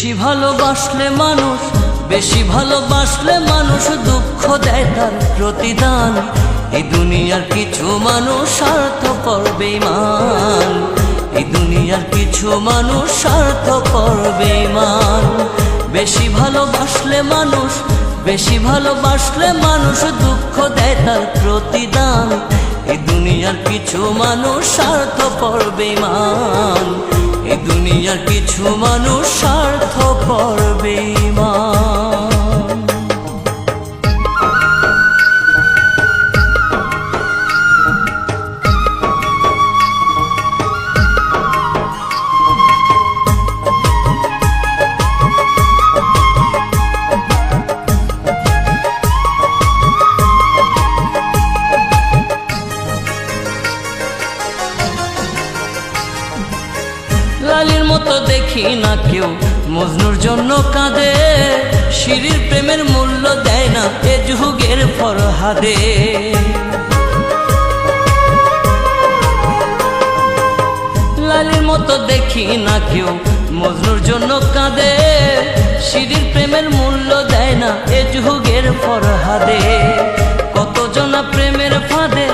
বেশি ভালোবাসলে মানুষ, বেশি ভালোবাসলে মানুষ দুঃখ দেয় তার প্রতিদান। এই দুনিয়ার কিছু মানুষ স্বার্থপর বেঈমান, এই দুনিয়ার কিছু মানুষ স্বার্থপর বেঈমান। বেশি ভালোবাসলে মানুষ, বেশি ভালোবাসলে মানুষ দুঃখ দেয় তার প্রতিদান। এই দুনিয়ার কিছু মানুষ স্বার্থপর বেঈমান, এই দুনিয়ার কিছু মানুষ স্বার্থপর বেঈমান। লালির মতো দেখি না কেউ মজনুর জন্য কাঁদে, শিরির প্রেমের মূল্য দেয় না এ যুগের ফরহাদে। লালির মতো দেখি না কেউ মজনুর জন্য কাঁদে, শিরির প্রেমের মূল্য দেয় না এ যুগের ফরহাদে। কতজনা প্রেমের ফাঁদে,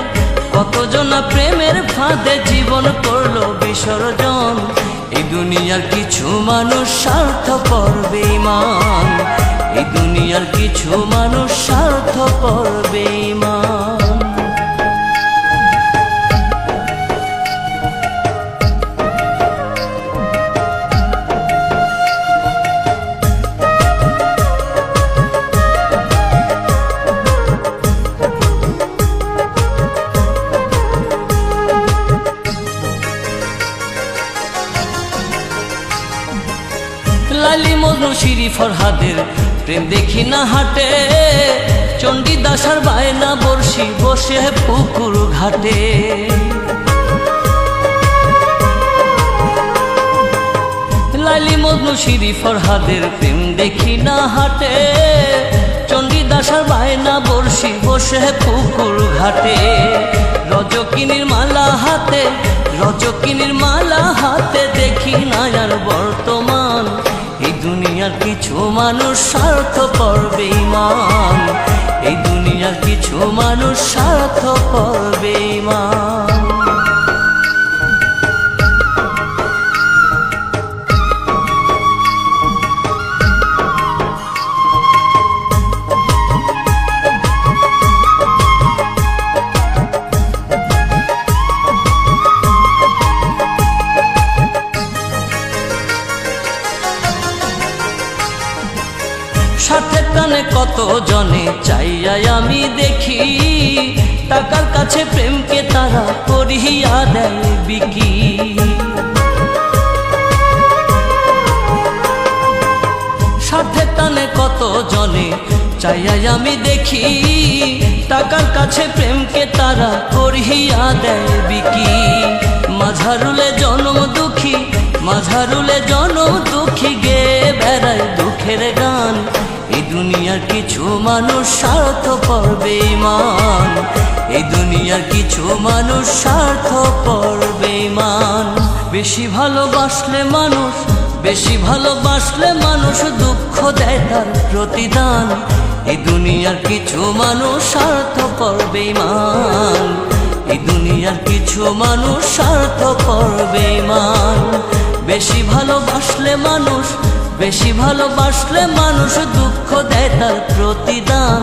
কতজনা প্রেমের ফাঁদে জীবন করলো বিসর্জন। এই দুনিয়ার কিছু মানুষ স্বার্থপর বেঈমান, এই দুনিয়ার কিছু মানুষ স্বার্থপর বেঈমান। লালি মজনু শিরি ফরহাদের প্রেম দেখি না হাটে, চণ্ডীদাস আর বায়না বর্ষি বসে পুকুর ঘাটে। লালি মজনু শিরি ফরহাদের প্রেম দেখি না হাটে, চণ্ডীদাস আর বায়না বর্ষি বসে পুকুর ঘাটে। রজকিনীর মালা হাতে, রজকিনীর মালা হাতে দেখি না আর বর্তমান। এই দুনিয়ার কিছু মানুষ স্বার্থপর বেঈমান, এই দুনিয়ার কিছু মানুষ স্বার্থপর বেঈমান। সাথে টানে কত জনে চাইয়াই আমি দেখি, টাকার কাছে প্রেমকে তারা করিয়া দেয় বিকি। সাথে টানে কত জনে চাইয়াই আমি দেখি, টাকার কাছে প্রেমকে তারা করিয়া দেয় বিকি। মাঝারুলে জনম দুঃখী, মাঝারুলে জনম দুঃখী গে বেড়ায় দুঃখের গান। এই দুনিয়ার কিছু মানুষ স্বার্থপর বেঈমান, এই দুনিয়ার কিছু মানুষ স্বার্থপর বেঈমান। বেশি ভালোবাসলে মানুষ, বেশি ভালোবাসলে মানুষ দুঃখ দেয় তার প্রতিদান। এই দুনিয়ার কিছু মানুষ স্বার্থপর বেঈমান, এই দুনিয়ার কিছু মানুষ স্বার্থপর বেঈমান। বেশি ভালোবাসলে মানুষ, বেশি ভালোবাসলে মানুষ দুঃখ দেয় তার প্রতিদান।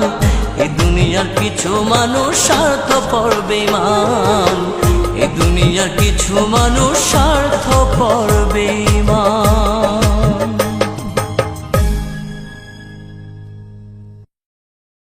এই দুনিয়ার কিছু মানুষ স্বার্থপর বেঈমান, এই দুনিয়ার কিছু মানুষ স্বার্থপর বেঈমান।